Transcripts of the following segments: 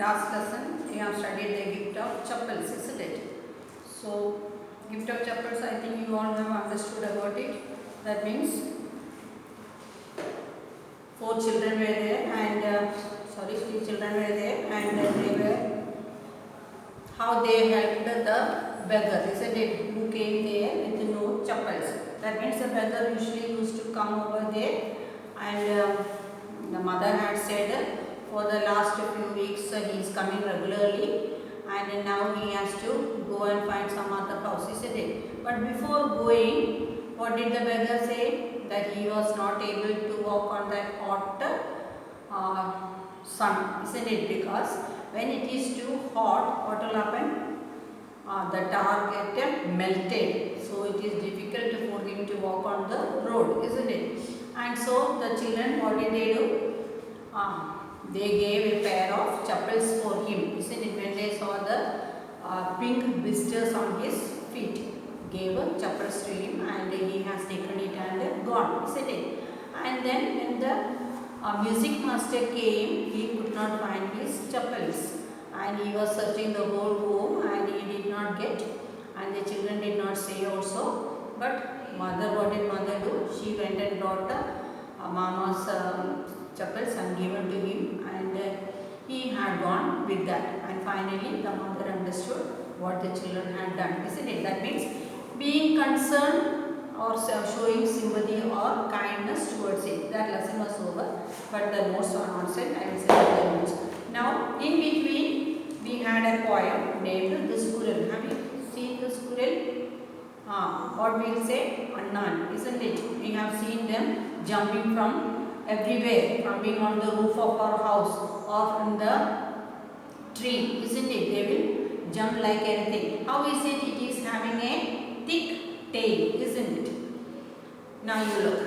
last lesson we have studied the gift of chapels, isn't it? So, gift of chapels, I think you all have understood about it. That means 3 children were there, and they were how they helped the beggar, isn't it? Who came there with no chapels. That means the beggar usually used to come over there, and the mother had said for the last few weeks he is coming regularly, and now he has to go and find some other house, isn't it? But before going, what did the beggar say? That he was not able to walk on that hot sun, isn't it? Because when it is too hot, what will happen? The tar get melted, so it is difficult for him to walk on the road, isn't it? And so the children, what did they do? They gave a pair of chapels for him, isn't it? When they saw the pink blisters on his feet, gave chapels to him, and he has taken it and gone, isn't it? And then when the music master came, he could not find his chapels, and he was searching the whole home and he did not get, and the children did not say also. But mother, what did mother do? She went and brought mama's chapels and given to him, and he had gone with that, and finally the mother understood what the children had done, isn't it? That means being concerned or showing sympathy or kindness towards it. That lesson was over, but the notes are not sent. I will send the notes. Now, in between, we had a poem named The Squirrel. Have you seen the squirrel? What we will say? Annan, isn't it? We have seen them jumping from everywhere, from being on the roof of our house or from the tree, isn't it? They will jump like anything. How is it? It is having a thick tail, isn't it? Now you look.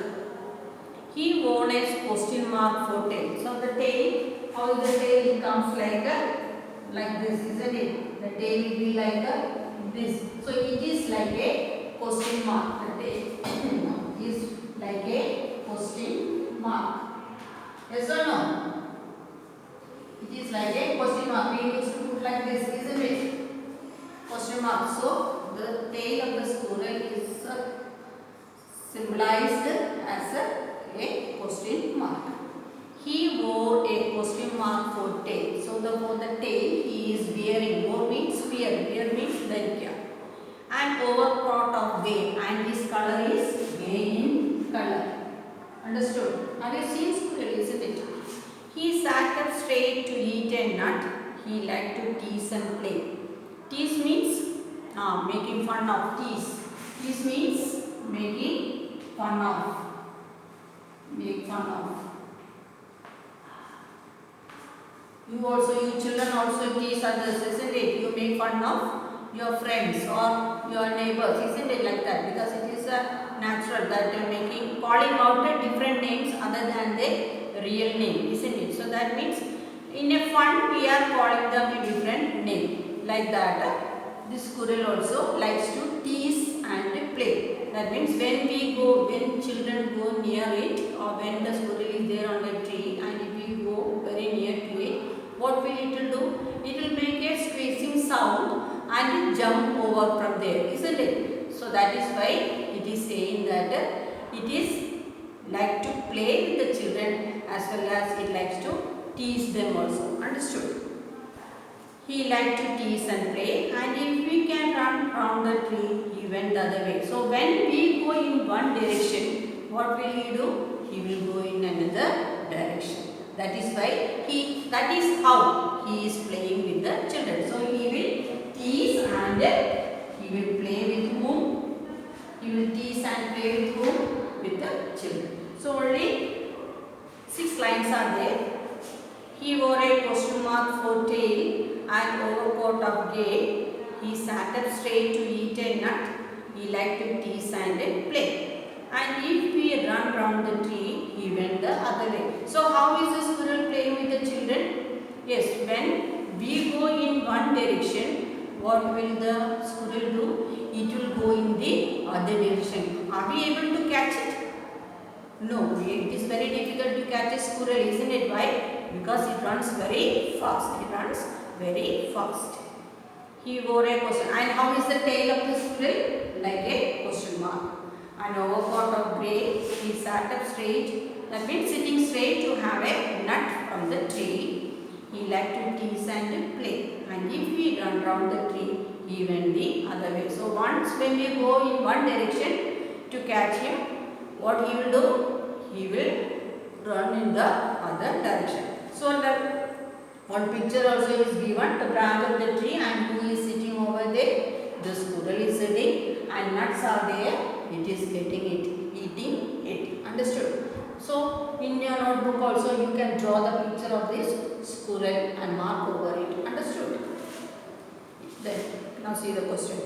He wore a question mark for tail. So the tail, how is the tail? It comes like this, isn't it? The tail will be like this. So it is like a question mark. The tail is like a question mark. Yes or no? It is like a question mark. We used to put like this, isn't it? Question mark. So the tail of the squirrel is symbolized as a question mark. He wore a question mark for tail. So for the tail he is wearing. Wore means wear. Wear means dharikya. And overcoat of gay, and his color is gay in color. Understood? Have you seen squirrel, isn't it? He sat up straight to eat a nut. He liked to tease and play. Tease means making fun of. Tease. Tease means making fun of. Make fun of. You children also tease others, isn't it? You make fun of your friends or your neighbors, isn't it like that? Because it is natural that calling out different names other than the real name, isn't it? So that means in a fun we are calling them a different name. Like that, this squirrel also likes to tease and play. That means when children go near it, or when the squirrel is there on the tree, and if we go very near to it, what will it do? It will make a squeezing sound and jump over from there, isn't it? So that is why it is saying that it is like to play with the children as well as it likes to tease them also. Understood? He liked to tease and play, and if we can run around the tree, he went the other way. So when we go in one direction, what will he do? He will go in another direction. That is how he is playing with the children. So he will tease and he will play with whom? He will tease and play with whom? With the children. So only 6 lines are there. He wore a question mark for tail and overcoat of gay. He sat up straight to eat a nut. He liked to tease and play. And if we run round the tree, he went the other way. So how is the squirrel playing with the children? Yes, when we go in one direction, what will the squirrel do? It will go in the other direction. Are we able to catch it? No, it is very difficult to catch a squirrel, isn't it? Why? Because it runs very fast. It runs very fast. He wore a question. And how is the tail of the squirrel? Like a question mark. An overcoat of grey. He sat up straight. That means sitting straight to have a nut from the tree. He liked to tease and play. And if we run round the tree, he went the other way. So once when we go in one direction to catch him, what he will do? He will run in the other direction. So the one picture also is given, the branch of the tree, and who is sitting over there? The squirrel is sitting and nuts are there. It is getting it, eating it. Understood? So in your notebook also you can draw the picture of this squirrel and mark over it. Understood? Then now see the question.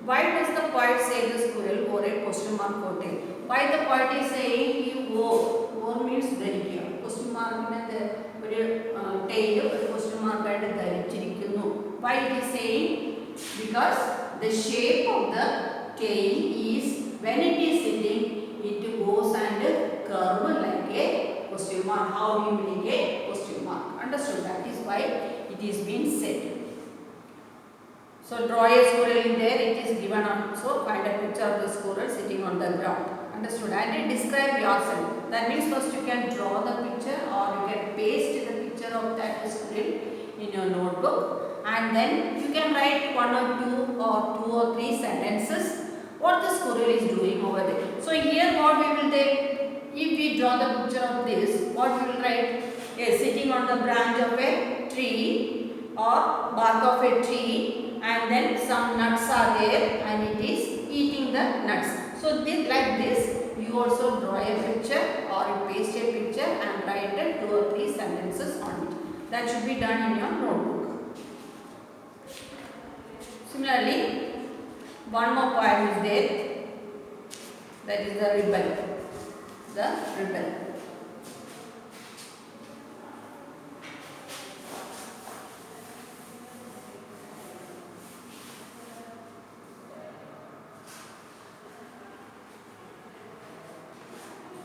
Why does the poet say the squirrel wore a question mark coat? Why the poet is saying he wore? Wore means ധരിക്കുക. Question mark ഒരു tail question mark ആയിട്ട് ധരിച്ചിരിക്കുന്നു. Why it is saying? Because the shape of the tail is, when it is sitting, it goes and curve like a question mark. How do you make a question mark? Understood? That is why it is being said. So draw a squirrel in there. It is given also. Find a picture of the squirrel sitting on the ground. Understood? And then describe yourself. That means first you can draw the picture or you can paste the picture of that squirrel in your notebook. And then you can write one or two or three sentences what the squirrel is doing over there. So here what we will take, if we draw the picture of this, what we will write? Yes, sitting on the branch of a tree or bark of a tree, and then some nuts are there and it is eating the nuts. So this, like this, you also draw a picture or you paste a picture and write 2 or 3 sentences on it. That should be done in your notebook. Similarly, one more poem is there. That is the rebel. The rebel.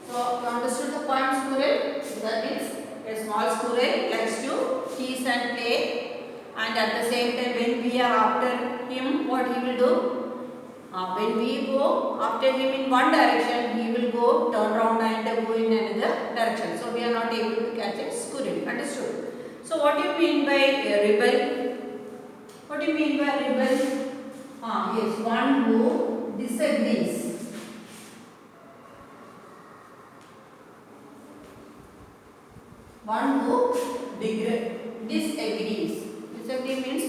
So you understood the poem squirrel? That means a small squirrel likes to tease and play, and at the same time when we are after him, what he will do? When we go after him in one direction, he will go turn around and go in another direction. So we are not able to catch a squirrel. Understood? So what do you mean by a rebel? What do you mean by rebel? Yes, one who disagrees. One who disagrees. Disagree means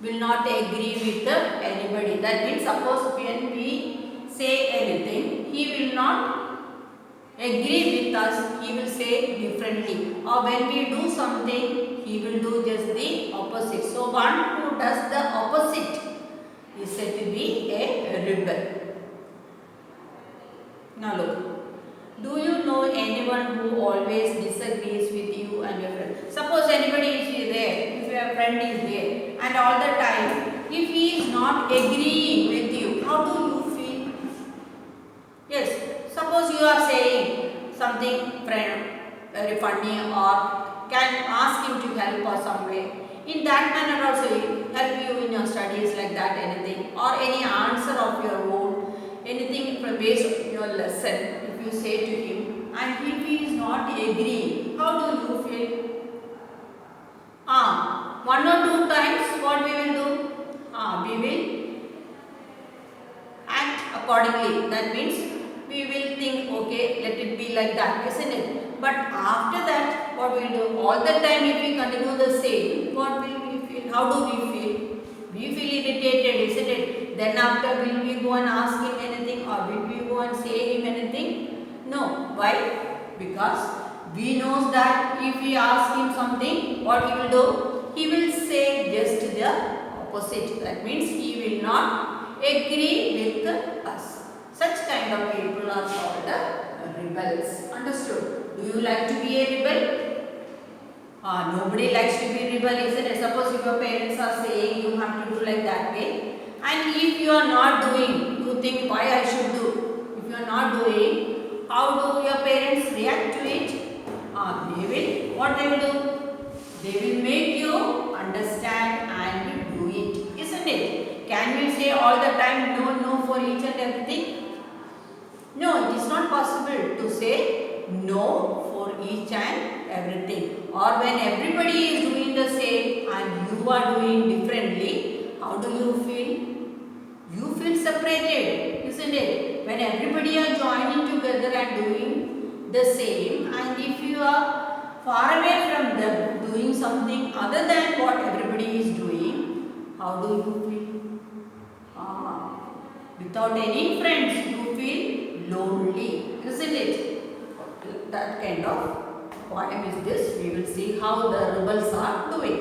will not agree with anybody. That means suppose when we say anything, he will not agree with us, he will say differently. Or when we do something, he will do just the opposite. So one who does the opposite is said to be a rebel. Now look. Do you know anyone who always disagrees with you and your friend? Suppose anybody is there, if your friend is there, and all the time, if he is not agreeing with you, how do you feel? Yes, suppose you are saying something very funny or can ask him to help or some way. In that manner also he help you in your studies like that, anything, or any answer of your own, anything based on your lesson. You say to him, and if he is not agreeing, how do you feel? 1 or 2 times what we will do? We will act accordingly. That means we will think, okay, let it be like that, isn't it? But after that, what we will do? All the time if we continue the same, what will we feel? How do we feel? We feel irritated, isn't it? Then after, will we go and ask him anything, or will we go and say him anything? No. Why? Because we know that if we ask him something, what he will do? He will say just the opposite. That means he will not agree with us. Such kind of people are called rebels. Understood? Do you like to be a rebel? Nobody likes to be a rebel, isn't it? Suppose if your parents are saying you have to do like that way, and if you are not doing, you think why I should do. If you are not doing, how do your parents react to it? They will, what they will do? They will make you understand and do it, isn't it? Can we say all the time no, no for each and everything? No, it is not possible to say no for each and everything. Or when everybody is doing the same and you are doing differently, how do you feel? You feel separated, isn't it? When everybody are joining together and doing the same, and if you are far away from them doing something other than what everybody is doing, how do you feel? Without any friends, you feel lonely, isn't it? That kind of poem is this. We will see how the rebels are doing.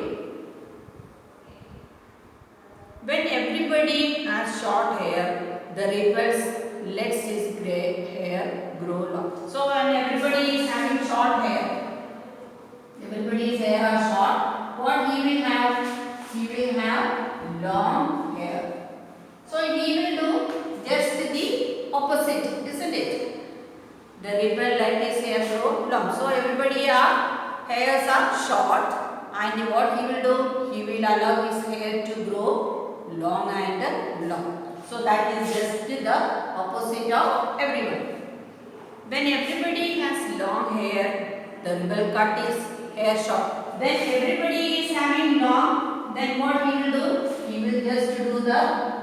When everybody has short hair, the rebels lets his grey hair grow long. So when everybody is having short hair, everybody's hair are short, what he will have? He will have long hair. So he will do just the opposite, isn't it? The rebel let his hair grow long. So everybody hairs are short, and what he will do? He will allow his hair to grow long and long. So that is just the opposite of everyone. When everybody has long hair, the rebel cut his hair short. Then everybody is having long, then what he will do? He will just do the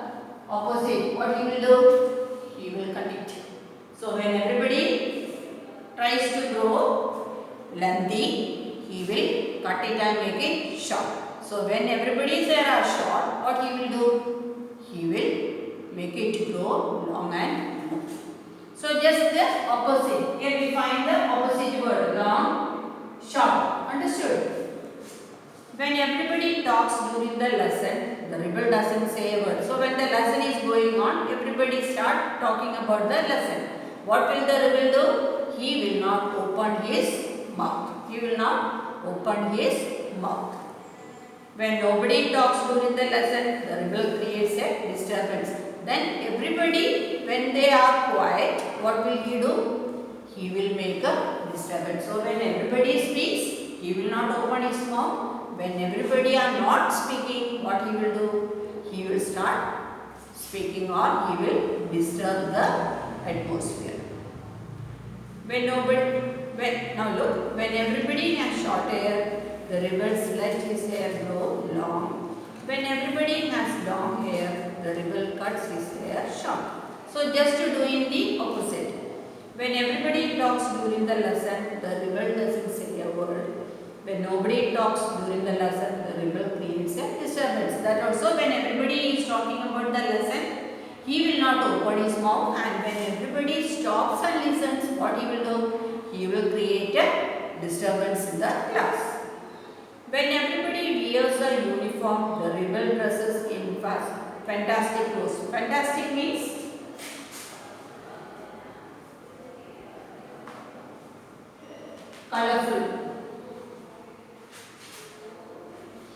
opposite. What he will do? He will cut it. So when everybody tries to grow lengthy, he will cut it and make it short. So when everybody's hair are short, what he will do? He will make it grow long and long. So just the opposite. Here we find the opposite word, long, short. Understood? When everybody talks during the lesson, the rebel doesn't say a word. So when the lesson is going on, everybody start talking about the lesson. What will the rebel do? He will not open his mouth. He will not open his mouth. When nobody talks during the lesson, the rebel creates a disturbance. Then everybody, when they are quiet, what will he do? He will make a disturbance. So when everybody speaks, he will not open his mouth. When everybody are not speaking, what he will do? He will start speaking, or he will disturb the atmosphere. Now look, when everybody has short hair, the rebels let his hair grow long. When everybody has long hair, the rebel cuts his hair short. So just doing the opposite. When everybody talks during the lesson, the rebel doesn't say a word. When nobody talks during the lesson, the rebel creates a disturbance. That also when everybody is talking about the lesson, he will not open his mouth, and when everybody stops and listens, what he will do? He will create a disturbance in the class. When everybody wears a uniform, the rebel dresses in fantastic clothes. Fantastic means colorful.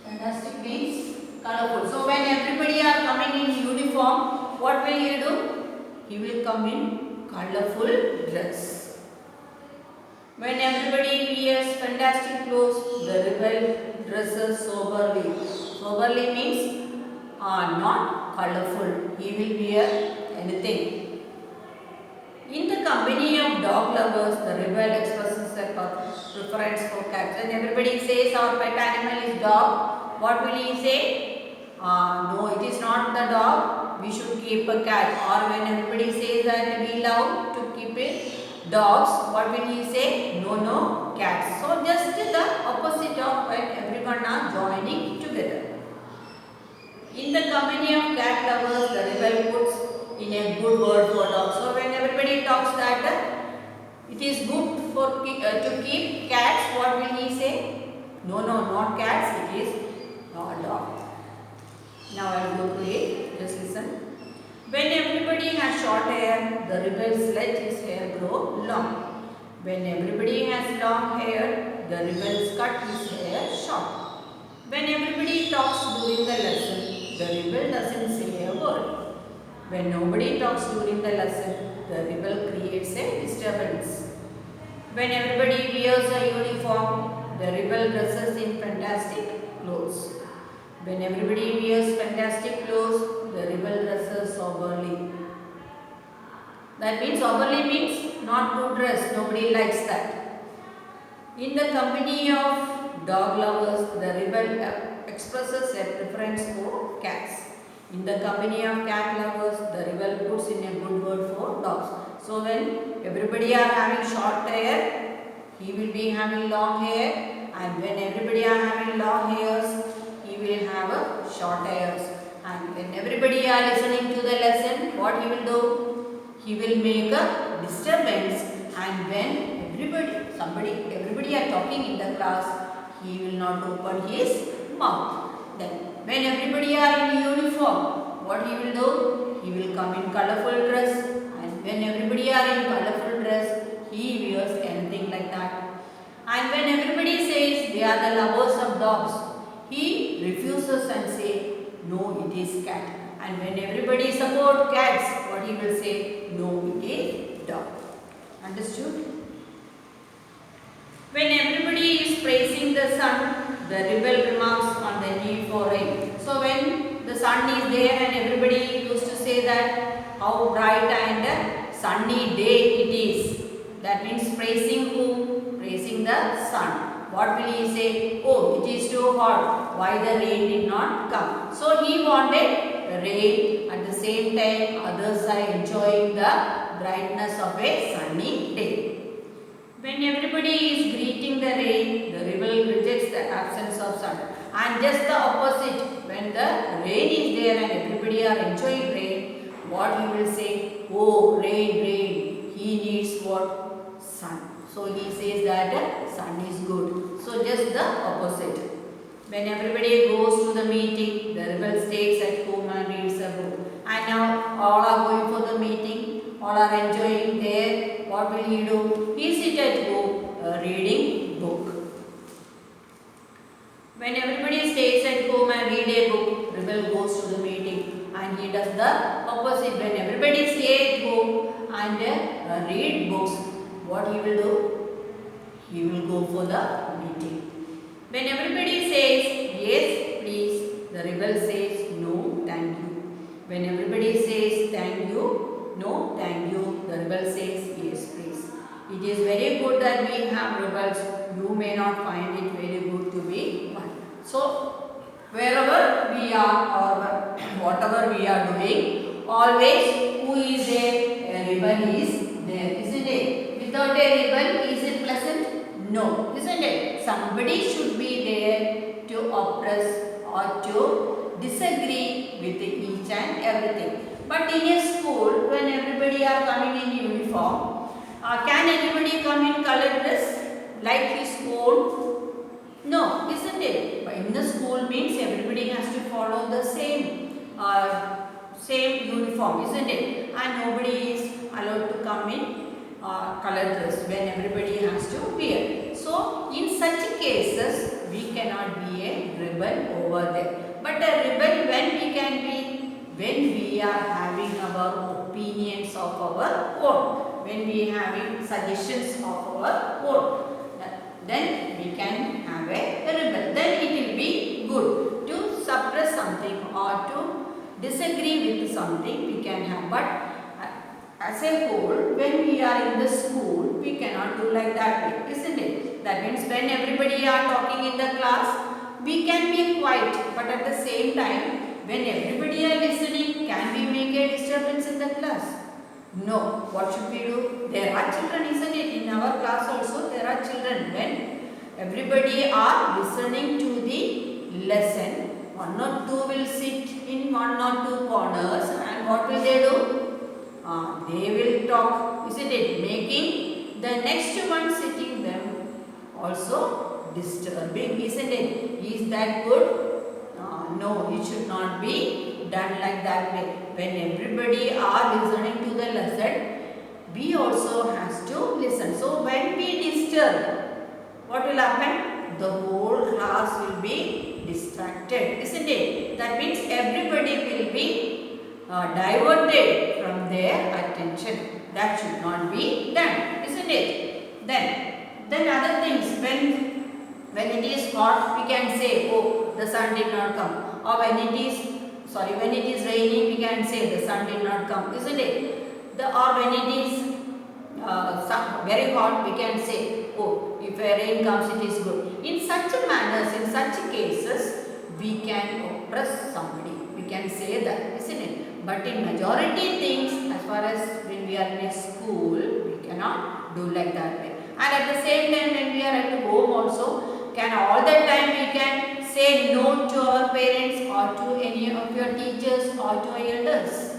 Fantastic means colorful. So when everybody are coming in uniform, what will he do? He will come in colorful dress. When everybody wears fantastic clothes, the rebel dresses soberly. Soberly means not colorful. He will wear anything. In the company of dog lovers, the rebel expresses a preference for cats. When everybody says our pet animal is dog, what will he say? No, it is not the dog. We should keep a cat. Or when everybody says that we love to keep it, dogs, what will he say? No, no, cats. So just the opposite of when everyone are joining together. In the company of cat lovers, the rebel puts in a good word for dogs. So when everybody talks that it is good for to keep cats, what will he say? No, no, not cats, it is dog. Now I will go through it. Just listen. When everybody has short hair, the rebels let his hair grow long. When everybody has long hair, the rebels cut his hair short. When everybody talks during the lesson, the rebel doesn't say a word. When nobody talks during the lesson, the rebel creates a disturbance. When everybody wears a uniform, the the rebel dresses in fantastic clothes. When everybody wears fantastic clothes, the rebel dresses soberly. That means soberly means not good dress. Nobody likes that. In the company of dog lovers, the rebel expresses a preference for cats. In the company of cat lovers, the rebel puts in a good word for dogs. So when everybody are having short hair, he will be having long hair, and when everybody are having long hairs, he will have a short hairs. And when everybody are listening to the lesson, what he will do? He will make a disturbance, and when everybody are talking in the class, he will not open his mouth. Then when everybody are in uniform, what he will do? He will come in colorful dress, and when everybody are in colorful dress, he wears anything like that. And when everybody says they are the lovers of dogs, he refuses and say, no, it is cat. And when everybody support cats, what he will say? No, it is dog. Understood? When everybody is praising the sun, the rebel remarks on the need for rain. So when the sun is there and everybody used to say that how bright and sunny day it is. That means praising whom? Praising the sun. What will he say? Oh, it is too hot. Why the rain did not come? So he wanted rain. At the same time, others are enjoying the brightness of a sunny day. When everybody is greeting the rain, the rebel rejects the absence of sun. And just the opposite, when the rain is there and everybody are enjoying rain, what he will say? Oh, rain, rain. He needs what? Sun. So he says that sun is good. So just the opposite. When everybody goes to the meeting, the rebel stays at home and reads a book. And now all are going for the meeting, all are enjoying there. What will he do? He sit at home reading book. When everybody stays at home and read a book, rebel goes to the meeting and he does the opposite. When everybody stays at home and read books, what he will do? He will go for the meeting. When everybody says, yes, please, the rebel says, no, thank you. When everybody says, thank you, no, thank you, the rebel says, yes, please. It is very good that we have rebels. You may not find it very good to be one. So, wherever we are or whatever we are doing, always who is there? A rebel is there, isn't it? Without a rebel, is it pleasant? No, isn't it? Somebody should be there to oppress or to disagree with each and everything. But in a school, when everybody are coming in uniform, can anybody come in colored dress like his own? No, isn't it? But in the school means everybody has to follow the same uniform, isn't it? And nobody is allowed to come in colored dress when everybody has to wear. So, in such cases, we cannot be a rebel over there. But a rebel when we can be? When we are having our opinions of our own. When we are having suggestions of our own. Then we can have a rebel. Then it will be good to suppress something or to disagree with something we can have. But as a whole, when we are in the school, we cannot do like that way, isn't it? That means when everybody are talking in the class, we can be quiet, but at the same time, when everybody are listening, can we make a disturbance in the class? No. What should we do? There are children, isn't it? In our class also, there are children. When everybody are listening to the lesson, one or two will sit in one or two corners, and what will they do? They will talk, isn't it? Making the next one sitting them also disturbing, isn't it? Is that good? No, it should not be done like that way. When everybody are listening to the lesson, we also has to listen. So when we disturb, what will happen? The whole class will be distracted, isn't it? That means everybody will be diverted from their attention. That should not be done, isn't it? Then other things, when When it is hot, we can say, oh, the sun did not come. Or when it is raining, we can say the sun did not come, isn't it? Or when it is very hot, we can say, oh, if a rain comes, it is good. In such manners, in such cases, we can oppress somebody. We can say that, isn't it? But in majority things, as far as when we are in a school, we cannot do like that way. And at the same time, when we are at home also, can all the time we can say no to our parents or to any of your teachers or to our elders?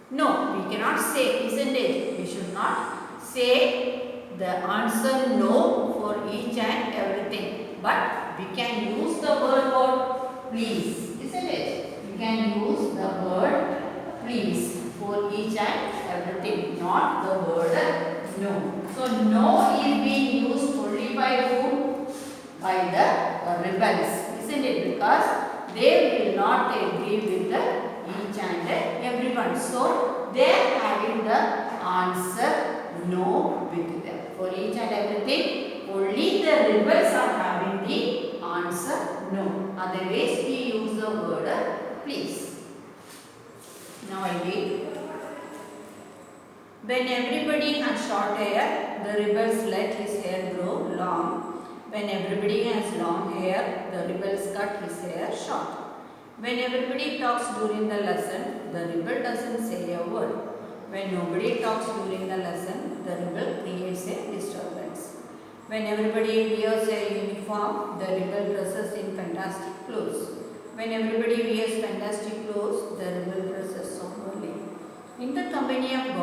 No, we cannot say, isn't it? We should not say the answer no for each and everything. But we can use the word please, isn't it? We can use the word please for each and everything, not the word no. So no is being used only by whom? By the rebels, isn't it? Because they will not agree with the each and everyone. So they are having the answer no with them. For each and everything, only the rebels are having the answer no. Otherwise, we use the word please. Now I read. When everybody has short hair, the rebels let his hair grow long. When everybody has long hair, the rebels cut his hair short. When everybody talks during the lesson, the rebel doesn't say a word. When nobody talks during the lesson, the rebel creates a disturbance. When everybody wears a uniform, the rebel dresses in fantastic clothes. When everybody wears fantastic clothes, the rebel dresses soberly. In the company of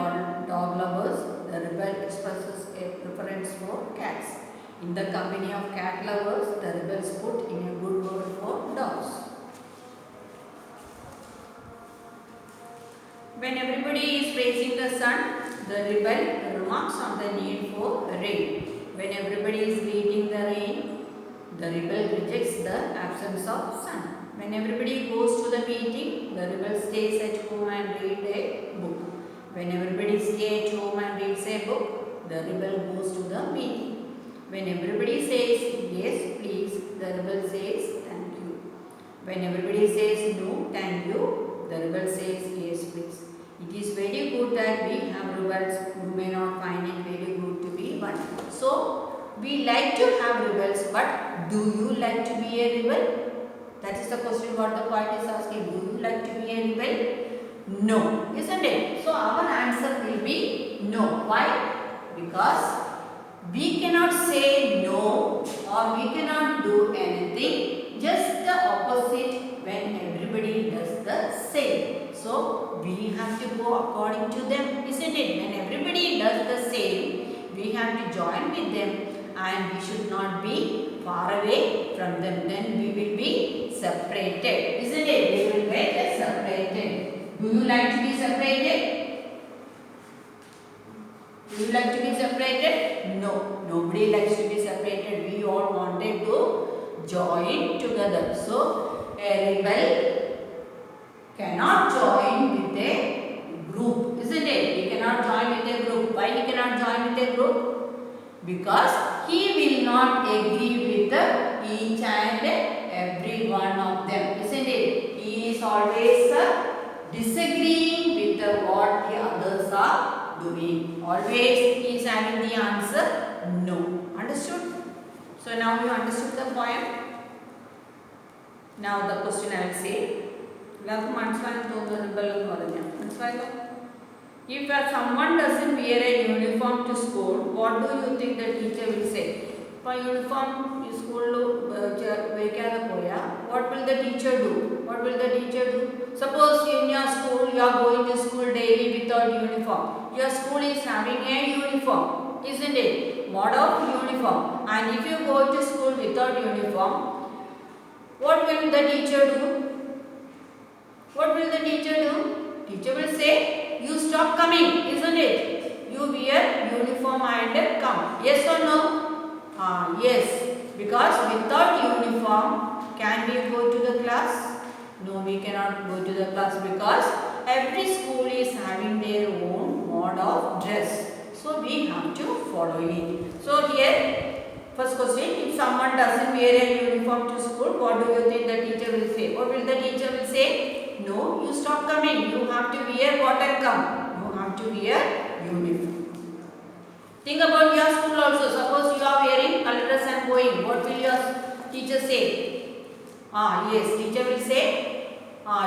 dog lovers, the rebel expresses a preference for cats. In the company of cat lovers, the rebels put in a good word for dogs. When everybody is praising the sun, the rebel remarks on the need for rain. When everybody is greeting the rain, the rebel rejects the absence of sun. When everybody goes to the meeting, the rebel stays at home and reads a book. When everybody stays at home and reads a book, the rebel goes to the meeting. When everybody says yes please, the rebel says thank you. When everybody says no thank you, the rebel says yes please. It is very good that we have rebels who may not find it very good to be one. So we like to have rebels, but do you like to be a rebel? That is the question what the poet is asking. Do you like to be a rebel? No, isn't it? So our answer will be no. Why? Because we cannot say no or we cannot do anything, just the opposite when everybody does the same. So we have to go according to them, isn't it? When everybody does the same, we have to join with them and we should not be far away from them. Then we will be separated, isn't it? We will get separated. Do you like to be separated? Do you like to be separated? No, nobody likes to be separated. We all wanted to join together. So a rebel cannot join with a group, isn't it? He cannot join with a group. Why he cannot join with a group? Because he will not agree with each and every one of them, isn't it? He is always disagreeing with what the others are doing. Always he is having the answer no. Understood? So now you understood the poem. Now the question I will say. If someone doesn't wear a uniform to school, what do you think the teacher will say? For uniform school, what will the teacher do? What will the teacher do? Suppose in your school, you are going to school daily without uniform. Your school is having a uniform, isn't it? Mode of uniform. And if you go to school without uniform, what will the teacher do? What will the teacher do? Teacher will say, you stop coming, isn't it? You wear uniform and come. Yes or no? Yes. Because without uniform, can we go to the class? No, we cannot go to the class because every school is having their own mode of dress. So we have to follow it. So here, first first question, if someone doesn't wear a uniform to school, what do you think the teacher will say? What will the teacher will say? No, you stop coming. You have to wear what and come. You have to wear uniform. Think about your school also. Suppose you are wearing color dress and going. What will your teacher say? Yes, teacher will say,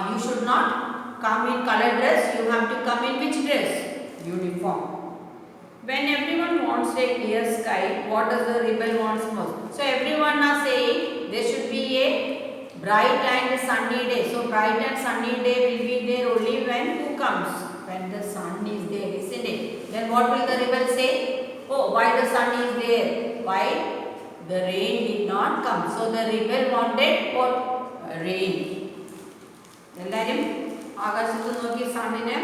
you should not come in color dress. You have to come in which dress? Uniform. When everyone wants a clear sky, what does the rebel wants most? So everyone are saying there should be a bright and sunny day. So bright and sunny day will be there only when who comes? When the sun is there, isn't it? Then what will the rebel say? Oh, why the sun is there? Why? The rain did not come. So the rebel wanted what? Rain. എല്ലാവരും ആകാശത്ത് നോക്കി സണ്ണിനെ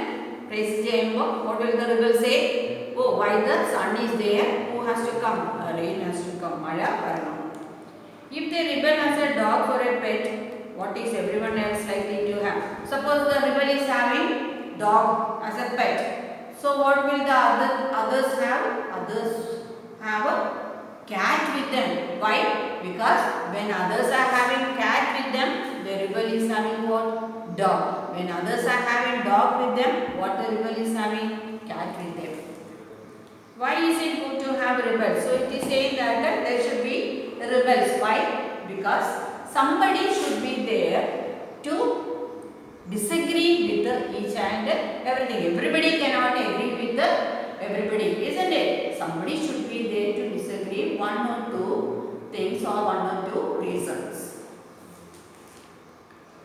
price ചെയ്യുമ്പോൾ what will the rebel say? Oh, why the sun is there? Who has to come? Rain has to come. Maya varanam. If the rebel has a dog for a pet, what is everyone else likely to have? Suppose the rebel is having dog as a pet. So what will the others have? Others have a cat with them. Why? Because when others are having cat with them, the rebel is having what? Dog. When others are having dog with them, what the rebel is having? Cat with them. Why is it good to have rebels? So it is saying that there should be rebels. Why? Because somebody should be there to disagree with each and everything. Everybody cannot agree with everybody, isn't it? Somebody should be there to disagree one or two things or one or two reasons.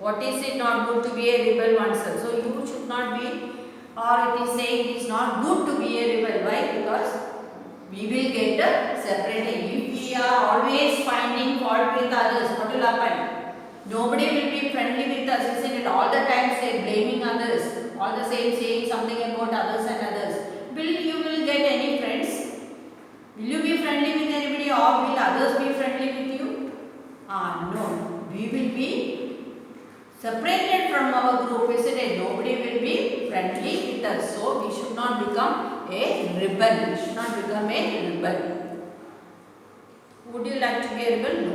What is it not good to be a rebel oneself? So you should not be, or it is saying it is not good to be a rebel. Why? Because we will get separated. If we are always finding fault with others, what will happen? Nobody will be friendly with us, isn't it? All the time say blaming others, all the same saying something about others and others. Will you get any friends? Will you be friendly with anybody, or will others be friendly with you? No. We will be separated from our group, isn't it? Nobody will be friendly with us. So we should not become a rebel. We should not become a rebel. Would you like to be a rebel? No.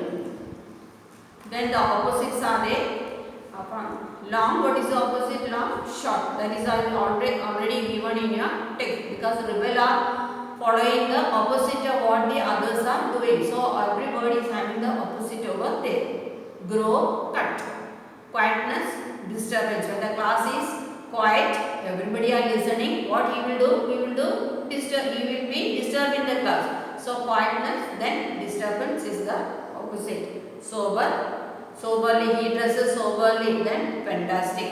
Then the opposites are there. Long, what is the opposite? Long, short. That is already given in your text, because rebel are following the opposite of what the others are doing. So every word is having the opposite over there. Grow, cut. Quietness, disturbance. When the class is quiet, everybody are listening. What he will do? He will be disturbing the class. So quietness, then disturbance is the opposite. Soberly, he dresses soberly, then fantastic.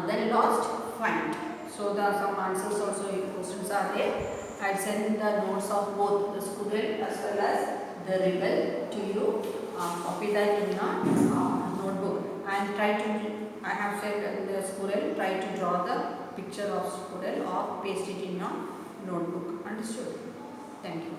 Then lost, find. So there are some answers also, questions are there. I'll send the notes of both the student as well as the rebel to you. Copy that in your notebook, and try to, I have said the squirrel, try to draw the picture of squirrel or paste it in your notebook. Understood? Thank you.